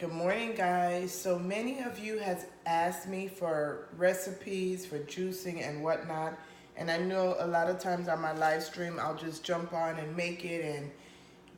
Good morning, guys. So many of you has asked me for recipes for juicing and whatnot, and I know a lot of times on my live stream I'll just jump on and make it and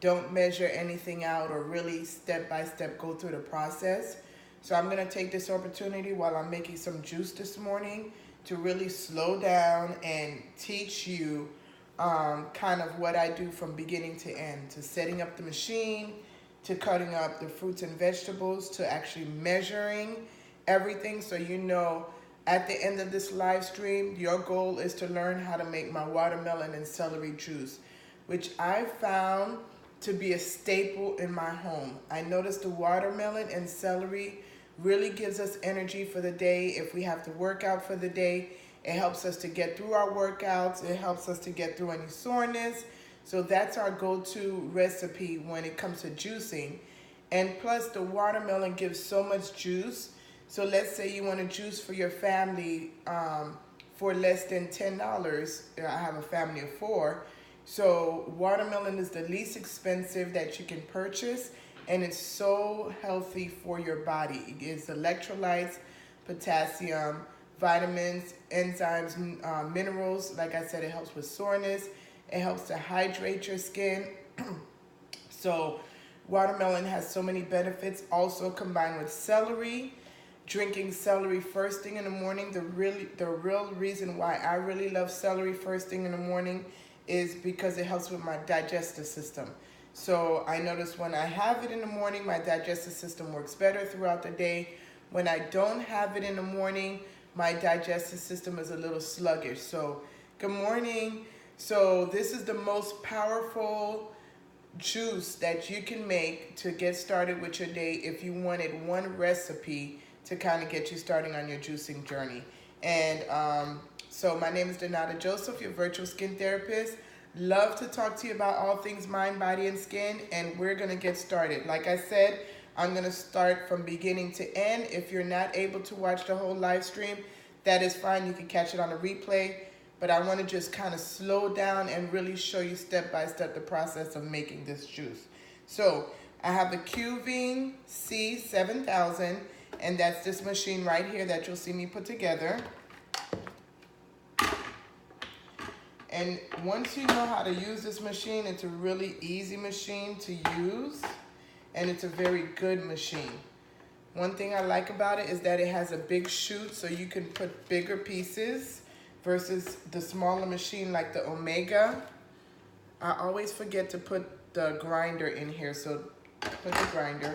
don't measure anything out or really step by step go through the process. So I'm gonna take this opportunity while I'm making some juice this morning to really slow down and teach you kind of what I do from beginning to end, to setting up the machine, to cutting up the fruits and vegetables, to actually measuring everything, so you know at the end of this live stream your goal is to learn how to make my watermelon and celery juice, which I found to be a staple in my home. I noticed the watermelon and celery really gives us energy for the day. If we have to work out for the day, it helps us to get through our workouts. It helps us to get through any soreness. So that's our go-to recipe when it comes to juicing. And plus the watermelon gives so much juice. So let's say you want to juice for your family for less than $10. I have a family of 4. So watermelon is the least expensive that you can purchase, and it's so healthy for your body. It gives electrolytes, potassium, vitamins, enzymes, minerals. Like I said, it helps with soreness. It helps to hydrate your skin. So watermelon has so many benefits. Also combined with celery, drinking celery first thing in the morning. The real reason why I really love celery first thing in the morning is because it helps with my digestive system. So I notice when I have it in the morning, my digestive system works better throughout the day. When I don't have it in the morning, my digestive system is a little sluggish. So good morning. So this is the most powerful juice that you can make to get started with your day if you wanted one recipe to kind of get you starting on your juicing journey. And so my name is Donata Joseph, your virtual skin therapist. Love to talk to you about all things mind, body, and skin, and we're gonna get started. Like I said, I'm gonna start from beginning to end. If you're not able to watch the whole live stream, that is fine. You can catch it on a replay. But I want to just kind of slow down and really show you step by step the process of making this juice. So I have the Cuvine C7000, and that's this machine right here that you'll see me put together. And once you know how to use this machine, it's a really easy machine to use, and it's a very good machine. One thing I like about it is that it has a big chute, so you can put bigger pieces versus the smaller machine like the Omega. I always forget to put the grinder in here, so put the grinder.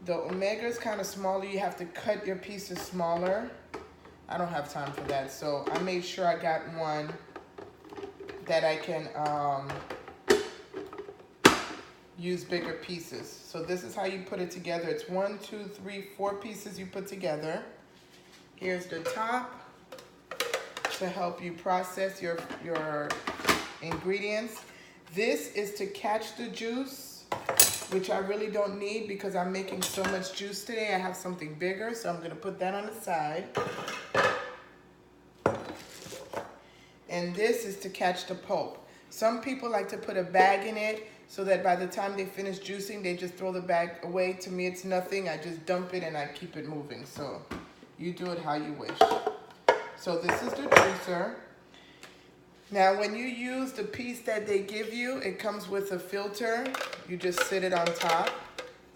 The Omega is kind of smaller. You have to cut your pieces smaller. I don't have time for that, so I made sure I got one that I can use bigger pieces. So this is how you put it together. It's 1, 2, 3, 4 pieces you put together. Here's the top to help you process your ingredients. This is to catch the juice, which I really don't need because I'm making so much juice today. I have something bigger, so I'm gonna put that on the side. And this is to catch the pulp. Some people like to put a bag in it so that by the time they finish juicing, they just throw the bag away. To me, it's nothing. I just dump it and I keep it moving. So you do it how you wish. So this is the juicer. Now when you use the piece that they give you, it comes with a filter. You just sit it on top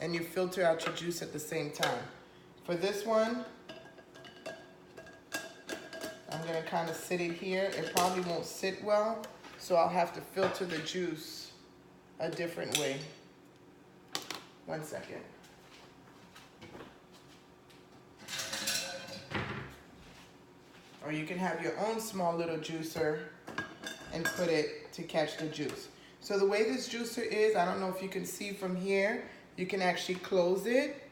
and you filter out your juice at the same time. For this one, I'm gonna kind of sit it here. It probably won't sit well, so I'll have to filter the juice a different way. 1 second. Or you can have your own small little juicer and put it to catch the juice. So the way this juicer is, I don't know if you can see from here, you can actually close it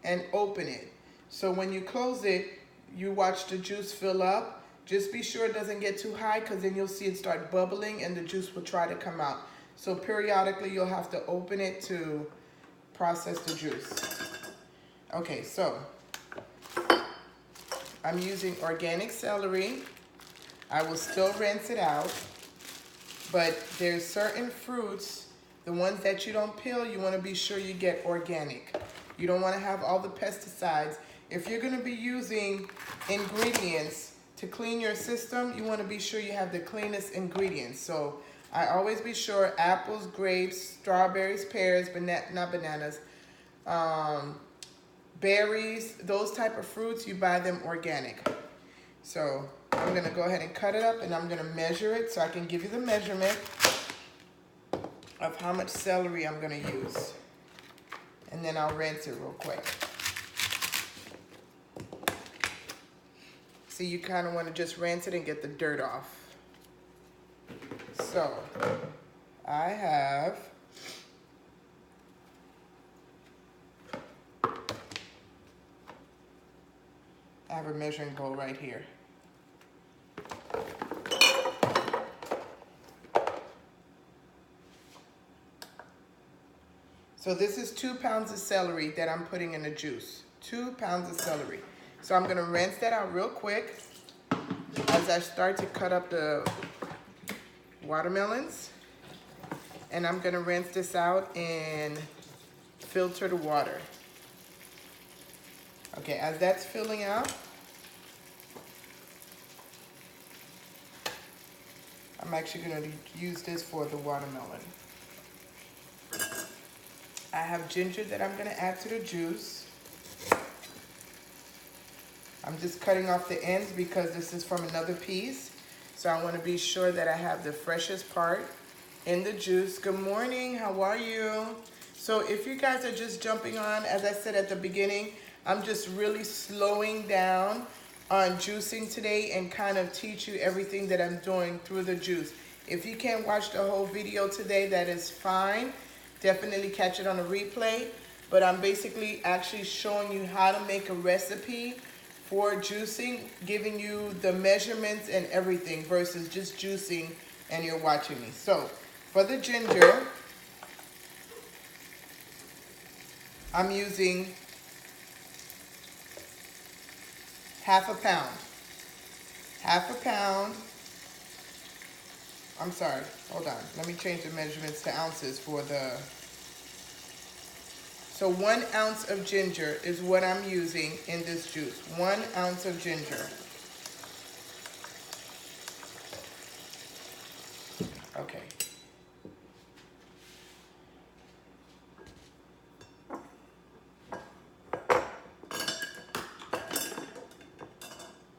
and open it. So when you close it, you watch the juice fill up. Just be sure it doesn't get too high, because then you'll see it start bubbling and the juice will try to come out. So periodically you'll have to open it to process the juice. Okay, so I'm using organic celery. I will still rinse it out, but there's certain fruits The ones that you don't peel, you want to be sure you get organic. You don't want to have all the pesticides. If you're going to be using ingredients to clean your system, you want to be sure you have the cleanest ingredients. So I always be sure apples, grapes, strawberries, pears, not bananas, berries, those type of fruits, you buy them organic. So I'm going to go ahead and cut it up, and I'm going to measure it so I can give you the measurement of how much celery I'm going to use. And then I'll rinse it real quick. See, you kind of want to just rinse it and get the dirt off. So I have a measuring bowl right here. So this is 2 pounds of celery that I'm putting in the juice. 2 pounds of celery. So I'm going to rinse that out real quick as I start to cut up the watermelons. And I'm going to rinse this out and filter the water. Okay, as that's filling out, I'm actually going to use this for the watermelon. I have ginger that I'm going to add to the juice. I'm just cutting off the ends because this is from another piece. So I want to be sure that I have the freshest part in the juice. Good morning, how are you? So if you guys are just jumping on, as I said at the beginning, I'm just really slowing down on juicing today and kind of teach you everything that I'm doing through the juice. If you can't watch the whole video today, that is fine. Definitely catch it on a replay. But I'm basically actually showing you how to make a recipe for juicing, giving you the measurements and everything versus just juicing and you're watching me. So for the ginger, I'm using half a pound. Half a pound. I'm sorry, hold on. Let me change the measurements to ounces for the... So 1 ounce of ginger is what I'm using in this juice. 1 ounce of ginger. Okay.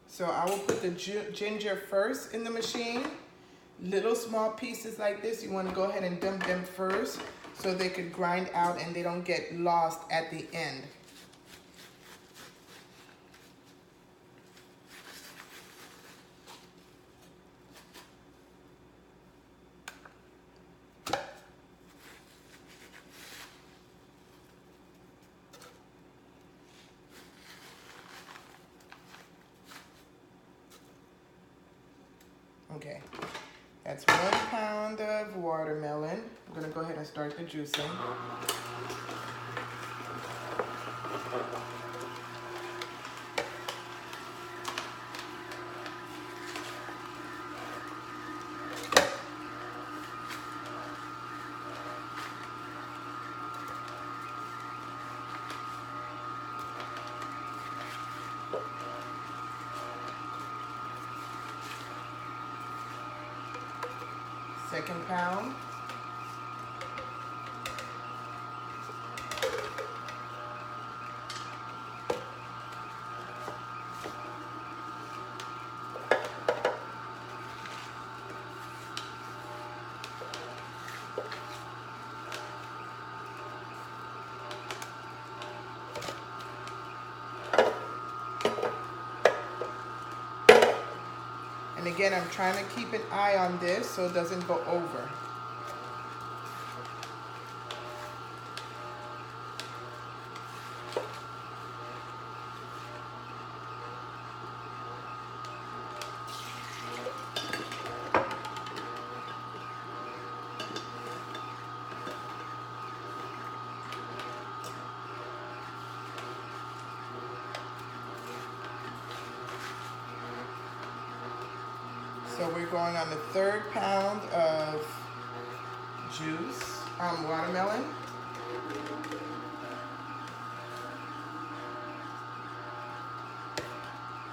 So I will put the ginger first in the machine. Little small pieces like this, you want to go ahead and dump them first so they could grind out and they don't get lost at the end. Okay. That's 1 pound of watermelon. I'm gonna go ahead and start the juicing. Second pound. And again, I'm trying to keep an eye on this so it doesn't go over. So we're going on the 3rd pound of juice. watermelon.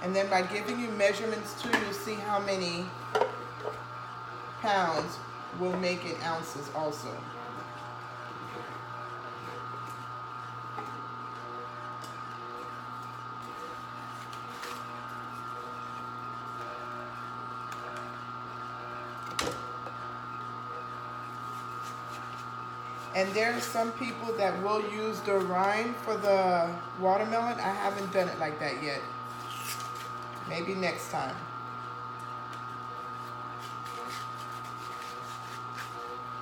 And then by giving you measurements too, you'll see how many pounds will make in ounces also. And there are some people that will use the rind for the watermelon. I haven't done it like that yet. Maybe next time.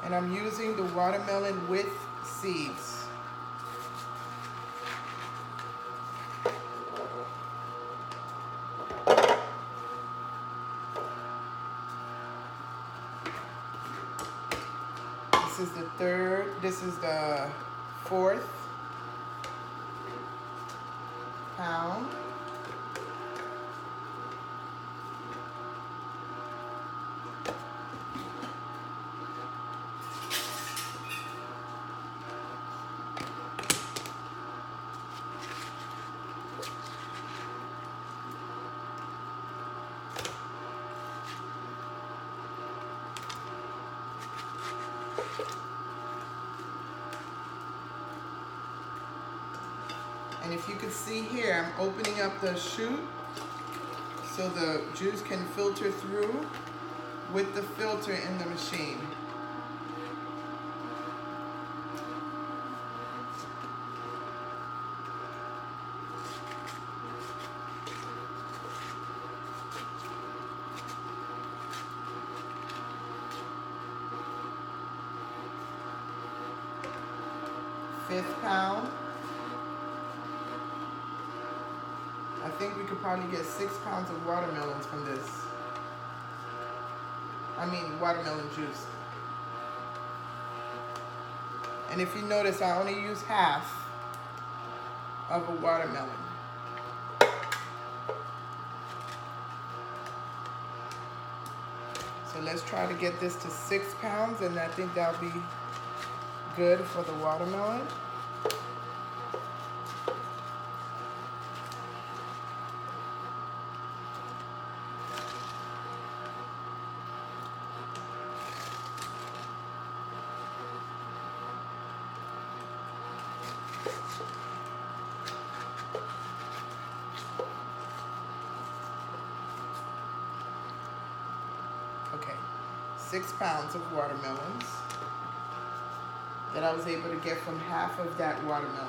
And I'm using the watermelon with seeds. This is the third, this is the 4th pound. And if you can see here, I'm opening up the chute so the juice can filter through with the filter in the machine. Fifth pound. I think we could probably get 6 pounds of watermelons from this. I mean, watermelon juice. And if you notice, I only use half of a watermelon. So let's try to get this to 6 pounds, and I think that'll be good for the watermelon. Okay, 6 pounds of watermelons that I was able to get from half of that watermelon.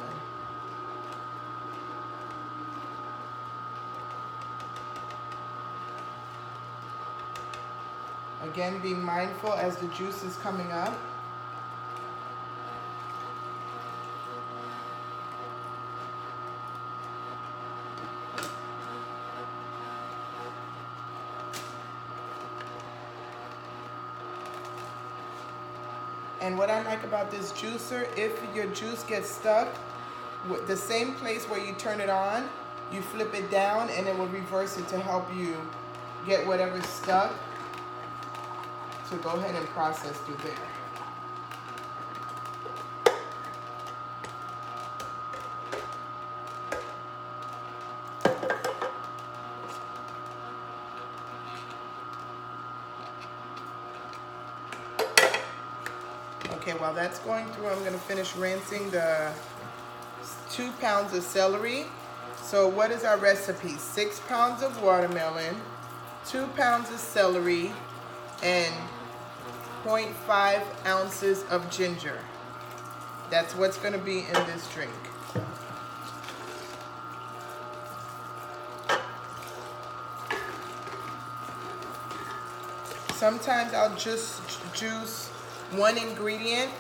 Again, be mindful as the juice is coming up. And what I like about this juicer, if your juice gets stuck, with the same place where you turn it on, you flip it down and it will reverse it to help you get whatever's stuck to go ahead and process through there. Okay, while that's going through, I'm going to finish rinsing the 2 pounds of celery. So what is our recipe? 6 pounds of watermelon, 2 pounds of celery, and 0.5 ounces of ginger. That's what's going to be in this drink. Sometimes I'll just juice one ingredient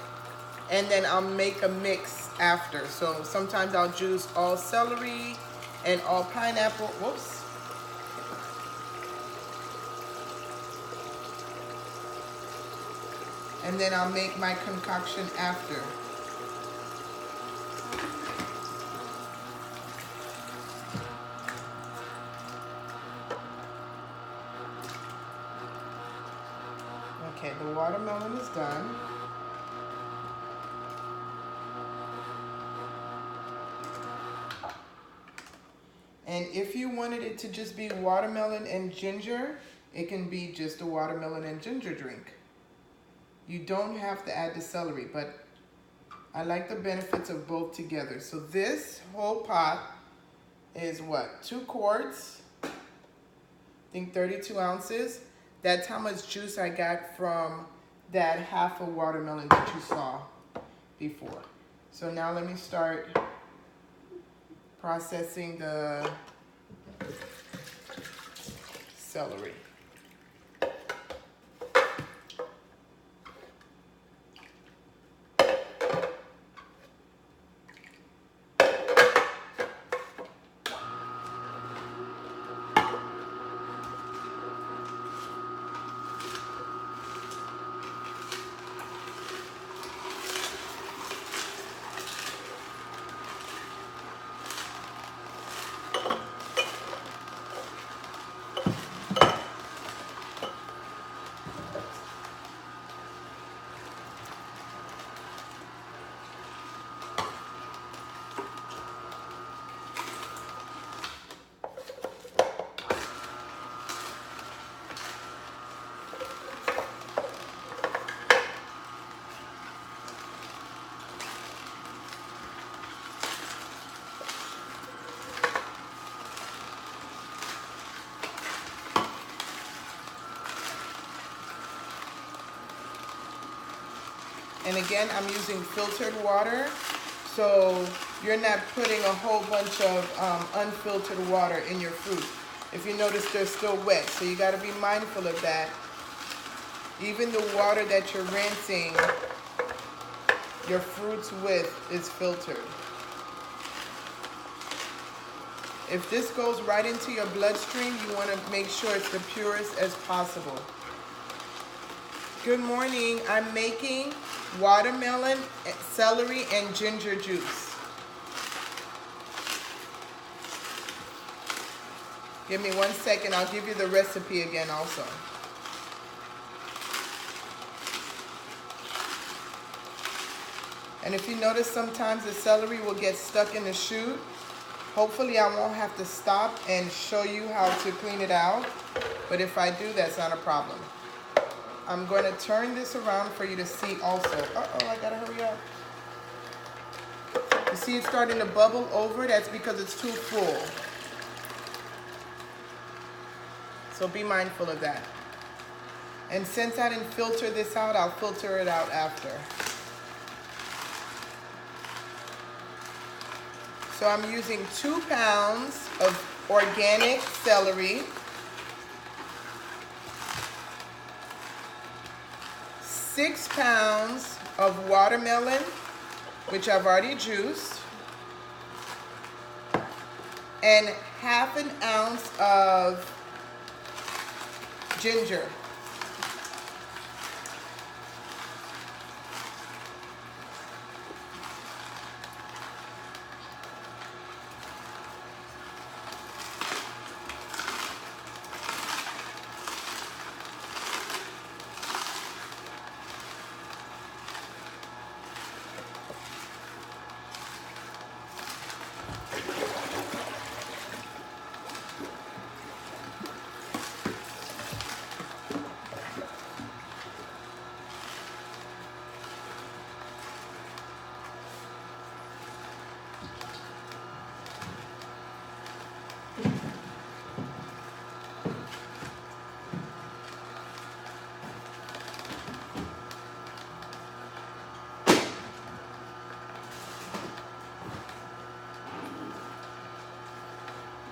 and then I'll make a mix after. So sometimes I'll juice all celery and all pineapple. Whoops. And then I'll make my concoction after. Okay, the watermelon is done. And if you wanted it to just be watermelon and ginger, it can be just a watermelon and ginger drink. You don't have to add the celery, but I like the benefits of both together. So this whole pot is what? 2 quarts, I think 32 ounces. That's how much juice I got from that half a watermelon that you saw before. So now let me start processing the celery. And again, I'm using filtered water, so you're not putting a whole bunch of unfiltered water in your fruit. If you notice, they're still wet, so you got to be mindful of that. Even the water that you're rinsing your fruits with is filtered. If this goes right into your bloodstream, you want to make sure it's the purest as possible. Good morning. I'm making watermelon, celery, and ginger juice. Give me 1 second. I'll give you the recipe again also. And if you notice, sometimes the celery will get stuck in the shoot. Hopefully I won't have to stop and show you how to clean it out. But if I do, that's not a problem. I'm going to turn this around for you to see also. Uh-oh, I gotta hurry up. You see it's starting to bubble over? That's because it's too full. So be mindful of that. And since I didn't filter this out, I'll filter it out after. So I'm using 2 pounds of organic celery, 6 pounds of watermelon, which I've already juiced, and ½ an ounce of ginger.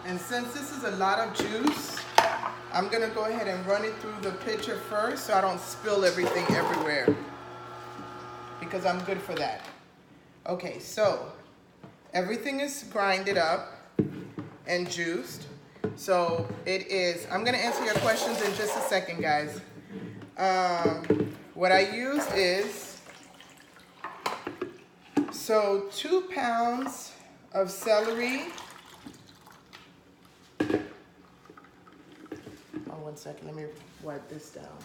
And since this is a lot of juice, I'm gonna go ahead and run it through the pitcher first so I don't spill everything everywhere, because I'm good for that. Okay, so everything is grinded up and juiced. So it is, I'm gonna answer your questions in just a second, guys. What I used is, so 2 pounds of celery. Oh, 1 second, let me wipe this down.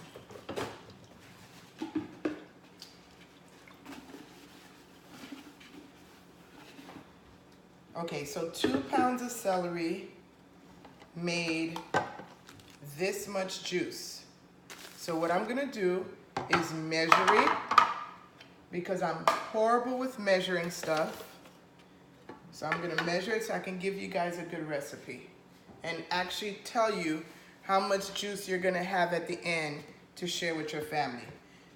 Okay, so 2 pounds of celery, made this much juice. So what I'm gonna do is measure it, because I'm horrible with measuring stuff. So I'm gonna measure it so I can give you guys a good recipe and actually tell you how much juice you're gonna have at the end to share with your family.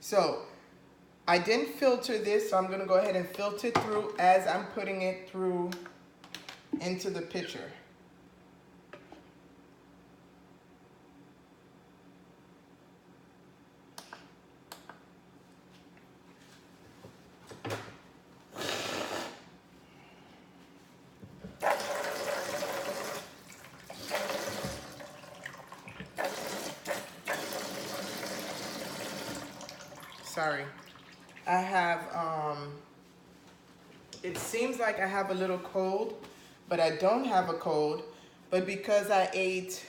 So I didn't filter this, so I'm gonna go ahead and filter it through as I'm putting it through into the pitcher. Sorry. I have, it seems like I have a little cold, but I don't have a cold. But because I ate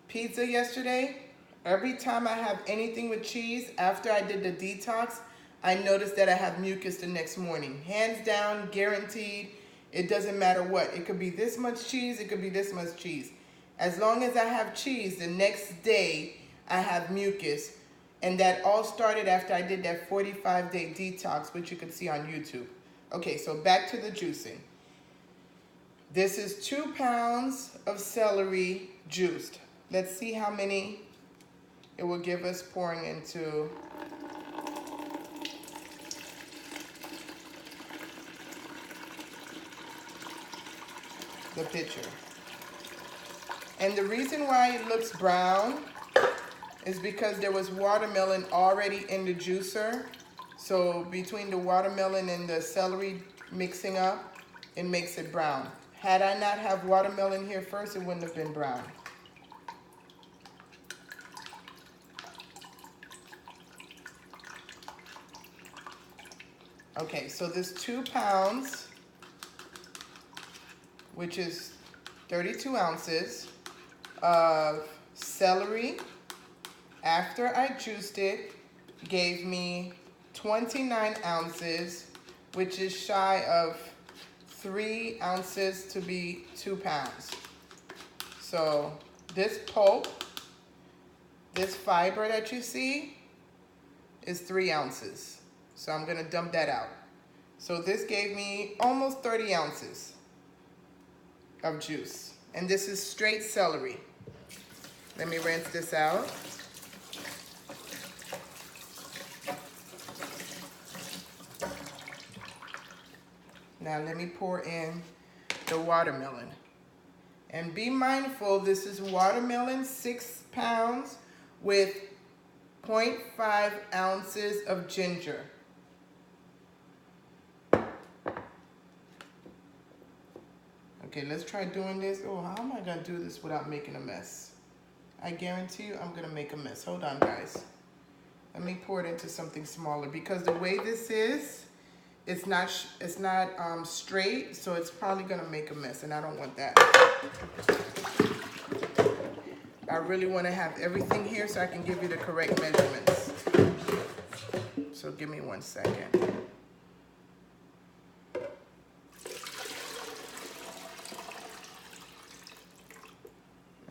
pizza yesterday, every time I have anything with cheese, after I did the detox, I noticed that I have mucus the next morning. Hands down, guaranteed. It doesn't matter what. It could be this much cheese, it could be this much cheese. As long as I have cheese, the next day I have mucus. And that all started after I did that 45-day detox, which you can see on YouTube. Okay, so back to the juicing. This is 2 pounds of celery juiced. Let's see how many it will give us pouring into the pitcher. And the reason why it looks brown is because there was watermelon already in the juicer. So between the watermelon and the celery mixing up, it makes it brown. Had I not have watermelon here first, it wouldn't have been brown. Okay, so this 2 pounds, which is 32 ounces of celery, after I juiced it, gave me 29 ounces, which is shy of 3 ounces to be 2 pounds. So this pulp, this fiber that you see, is 3 ounces. So I'm gonna dump that out. So this gave me almost 30 ounces of juice. And this is straight celery. Let me rinse this out. Now let me pour in the watermelon. And be mindful, this is watermelon, 6 pounds with 0.5 ounces of ginger. Okay, let's try doing this. Oh, how am I gonna do this without making a mess? I guarantee you I'm gonna make a mess. Hold on, guys. Let me pour it into something smaller, because the way this is, it's not straight, so it's probably gonna make a mess, and I don't want that. I really wanna have everything here so I can give you the correct measurements. So give me 1 second.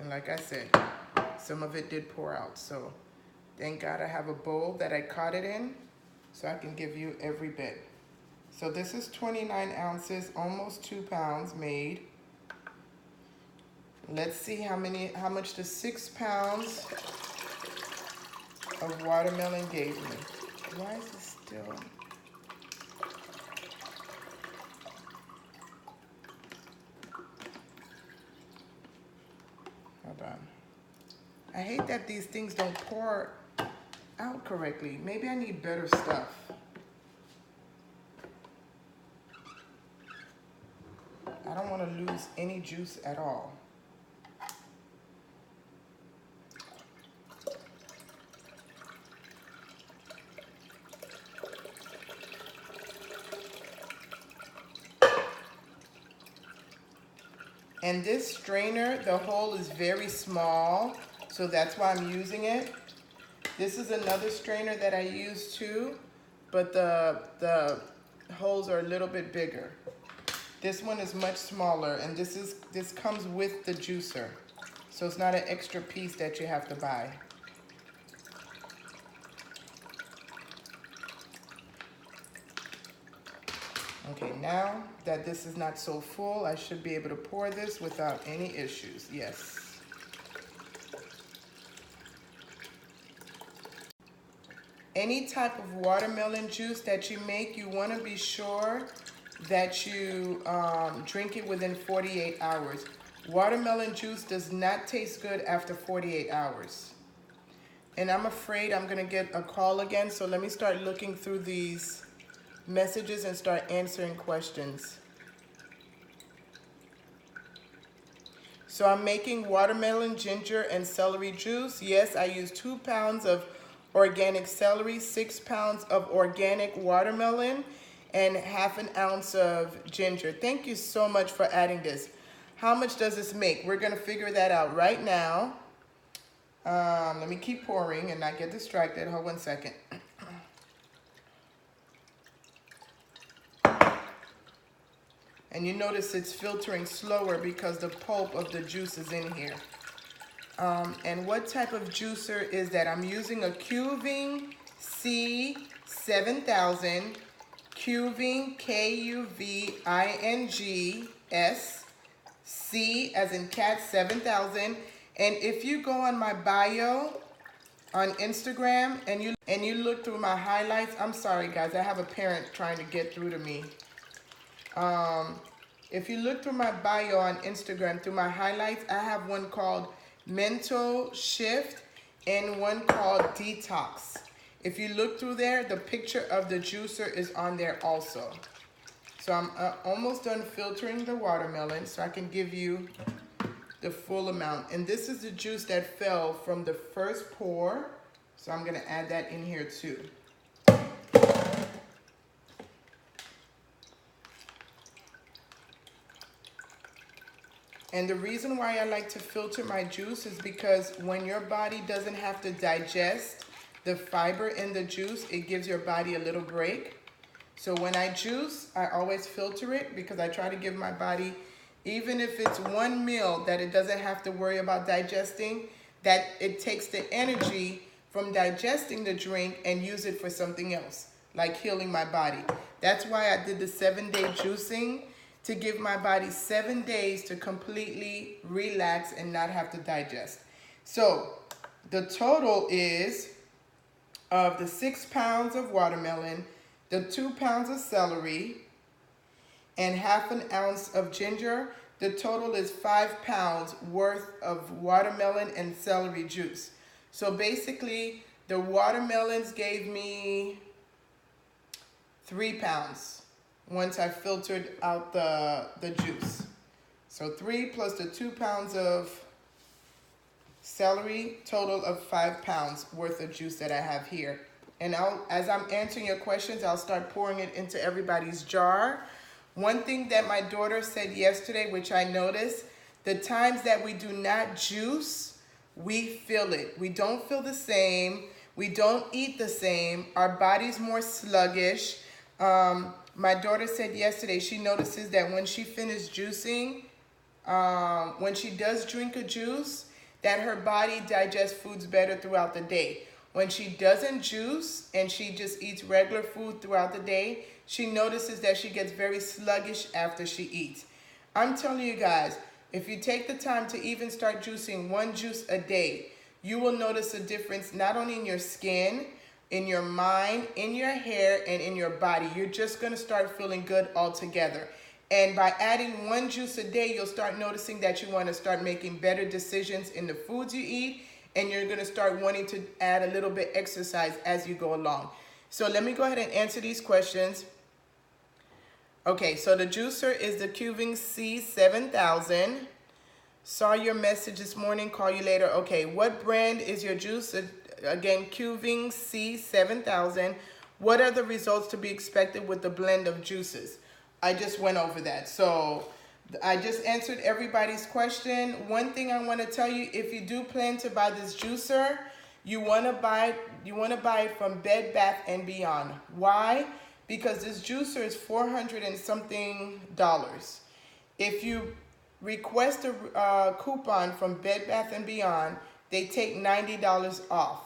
And like I said, some of it did pour out, so thank God I have a bowl that I caught it in, so I can give you every bit. So this is 29 ounces, almost 2 pounds made. Let's see how much the 6 pounds of watermelon gave me. Why is it still? Hold on. I hate that these things don't pour out correctly. Maybe I need better stuff. I don't want to lose any juice at all. And this strainer, the hole is very small, so that's why I'm using it. This is another strainer that I use too, but the holes are a little bit bigger. This one is much smaller, and this comes with the juicer. So it's not an extra piece that you have to buy. Okay, now that this is not so full, I should be able to pour this without any issues. Yes. Any type of watermelon juice that you make, you want to be sure that you drink it within 48 hours. Watermelon juice does not taste good after 48 hours. And I'm afraid I'm going to get a call again, so let me start looking through these messages and start answering questions. So I'm making watermelon, ginger, and celery juice. Yes, I use 2 pounds of organic celery, 6 pounds of organic watermelon, and ½ an ounce of ginger. Thank you so much for adding this. How much does this make? We're gonna figure that out right now. Let me keep pouring and not get distracted. Hold 1 second. And you notice it's filtering slower because the pulp of the juice is in here. And what type of juicer is that? I'm using a Kuving C7000, Kuving, K-U-V-I-N-G-S, C as in cat 7000. And if you go on my bio on Instagram and you look through my highlights, I'm sorry guys, I have a parent trying to get through to me. If you look through my bio on Instagram, through my highlights, I have one called Mental Shift and one called Detox. If you look through there, the picture of the juicer is on there also. So I'm almost done filtering the watermelon so I can give you the full amount. And this is the juice that fell from the first pour. So I'm gonna add that in here too. And the reason why I like to filter my juice is because when your body doesn't have to digest the fiber in the juice, it gives your body a little break. So when I juice, I always filter it because I try to give my body, even if it's one meal that it doesn't have to worry about digesting, that it takes the energy from digesting the drink and use it for something else, like healing my body. That's why I did the 7-day juicing, to give my body 7 days to completely relax and not have to digest. So the total is of the 6 pounds of watermelon, the 2 pounds of celery, and ½ an ounce of ginger. The total is 5 pounds worth of watermelon and celery juice. So basically, the watermelons gave me 3 pounds once I filtered out the juice. So 3 plus the 2 pounds of celery, total of 5 pounds worth of juice that I have here. And as I'm answering your questions, I'll start pouring it into everybody's jar. One thing that my daughter said yesterday, which I noticed, the times that we do not juice, we feel it. We don't feel the same. We don't eat the same. Our body's more sluggish. My daughter said yesterday she notices that when she finished juicing, when she does drink a juice, that her body digests foods better throughout the day. When she doesn't juice and she just eats regular food throughout the day, she notices that she gets very sluggish after she eats. I'm telling you guys, if you take the time to even start juicing 1 juice a day, you will notice a difference not only in your skin, in your mind, in your hair, and in your body. You're just gonna start feeling good altogether. And by adding 1 juice a day, you'll start noticing that you wanna start making better decisions in the foods you eat, and you're gonna start wanting to add a little bit exercise as you go along. So let me go ahead and answer these questions. Okay, so the juicer is the Kuving C7000. Saw your message this morning, call you later. Okay, what brand is your juice? Again, Kuving C7000. What are the results to be expected with the blend of juices? I just went over that. So I just answered everybody's question. One thing I want to tell you, if you do plan to buy this juicer, you want to buy it from Bed Bath & Beyond. Why? because this juicer is $400 and something. If you request a coupon from Bed Bath & Beyond, they take $90 off.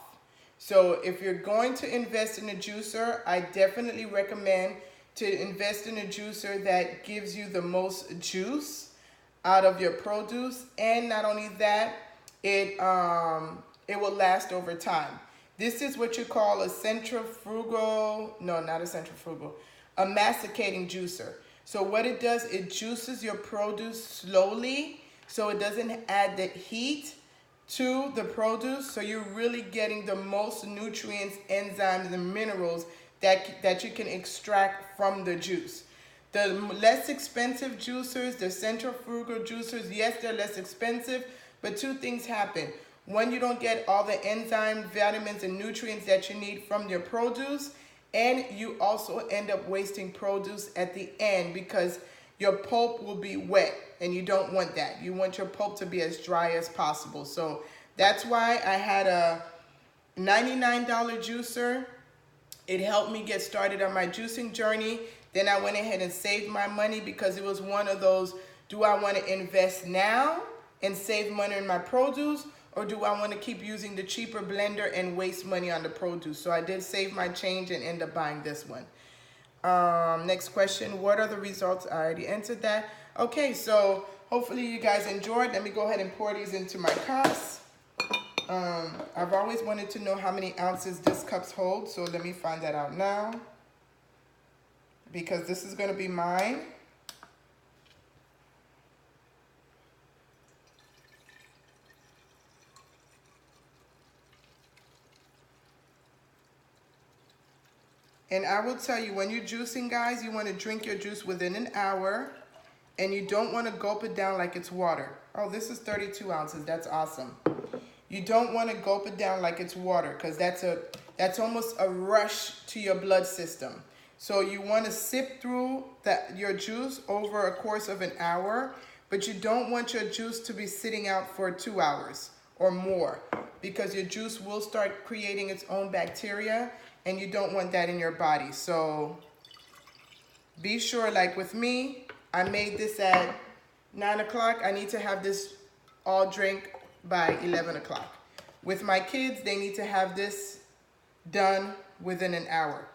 So if you're going to invest in a juicer, I definitely recommend to invest in a juicer that gives you the most juice out of your produce. And not only that, it will last over time. This is what you call a centrifugal, no, not a centrifugal, a masticating juicer. So what it does, it juices your produce slowly so it doesn't add the heat to the produce. So you're really getting the most nutrients, enzymes, and minerals that you can extract from the juice. The less expensive juicers, the centrifugal juicers, yes, they're less expensive, but two things happen. One, you don't get all the enzymes, vitamins, and nutrients that you need from your produce, and you also end up wasting produce at the end because your pulp will be wet, and you don't want that. You want your pulp to be as dry as possible. So that's why I had a $99 juicer. It helped me get started on my juicing journey. Then I went ahead and saved my money because it was one of those, do I want to invest now and save money in my produce, or do I want to keep using the cheaper blender and waste money on the produce? So I did save my change and end up buying this one. Next question, what are the results? I already answered that. Okay, so hopefully you guys enjoyed. Let me go ahead and pour these into my cups. I've always wanted to know how many ounces this cups hold, so let me find that out now, because this is going to be mine. And I will tell you, when you're juicing, guys, you want to drink your juice within an hour, and you don't want to gulp it down like it's water. Oh, this is 32 ounces. That's awesome. You don't want to gulp it down like it's water, because that's almost a rush to your blood system. So you want to sip through your juice over a course of an hour, but you don't want your juice to be sitting out for 2 hours or more, because your juice will start creating its own bacteria, and you don't want that in your body. So be sure, like with me, I made this at 9 o'clock. I need to have this all drank by 11 o'clock. With my kids, they need to have this done within an hour.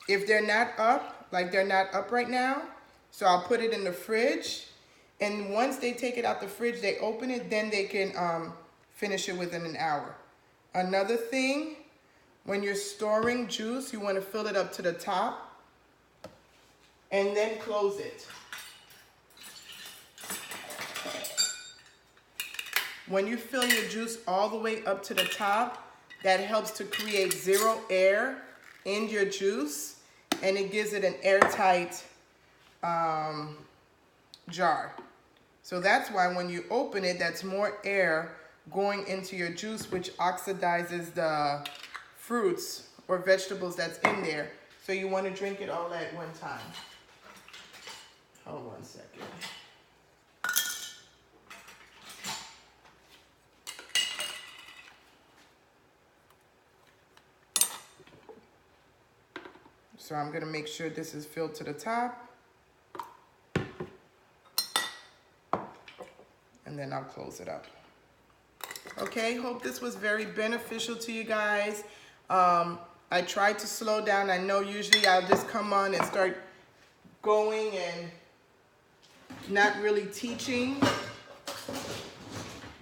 If they're not up, like they're not up right now, so I'll put it in the fridge, and once they take it out the fridge, they open it, then they can finish it within an hour. Another thing, when you're storing juice, you want to fill it up to the top and then close it. When you fill your juice all the way up to the top, that helps to create zero air in your juice, and it gives it an airtight jar. So that's why when you open it, that's more air going into your juice, which oxidizes the fruits or vegetables that's in there. So you want to drink it all at one time. Hold 1 second. So I'm going to make sure this is filled to the top. And then I'll close it up. Okay, hope this was very beneficial to you guys. I tried to slow down. I know usually I'll just come on and start going and not really teaching.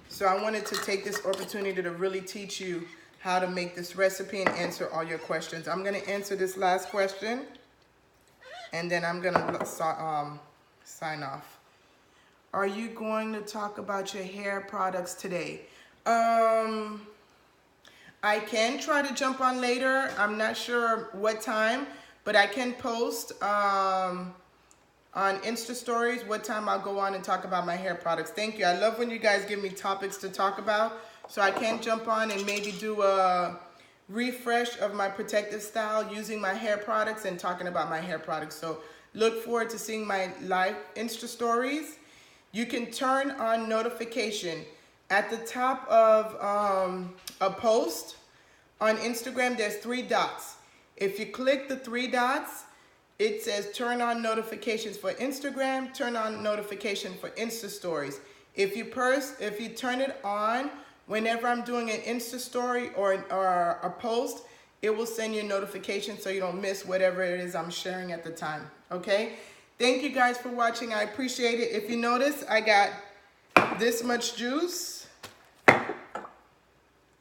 So I wanted to take this opportunity to really teach you how to make this recipe and answer all your questions. I'm going to answer this last question, and then I'm going to sign off. Are you going to talk about your hair products today? I can try to jump on later. I'm not sure what time, but I can post on Insta stories what time I'll go on and talk about my hair products. Thank you. I love when you guys give me topics to talk about, so I can jump on and maybe do a refresh of my protective style using my hair products and talking about my hair products. So look forward to seeing my live Insta stories. You can turn on notification. At the top of a post on Instagram, there's 3 dots. If you click the 3 dots, it says turn on notifications for Instagram, turn on notification for Insta stories. If you turn it on, whenever I'm doing an Insta story or a post, it will send you a notification so you don't miss whatever it is I'm sharing at the time, okay? Thank you guys for watching. I appreciate it. If you notice, I got this much juice.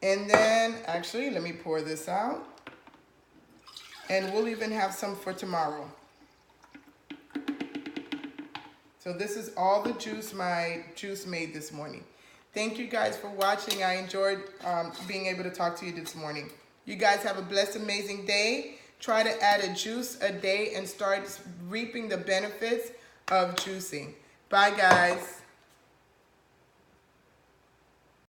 And then, actually, let me pour this out. And we'll even have some for tomorrow. So this is all the juice my juice made this morning. Thank you guys for watching. I enjoyed being able to talk to you this morning. You guys have a blessed, amazing day. Try to add a juice a day and start reaping the benefits of juicing. Bye, guys.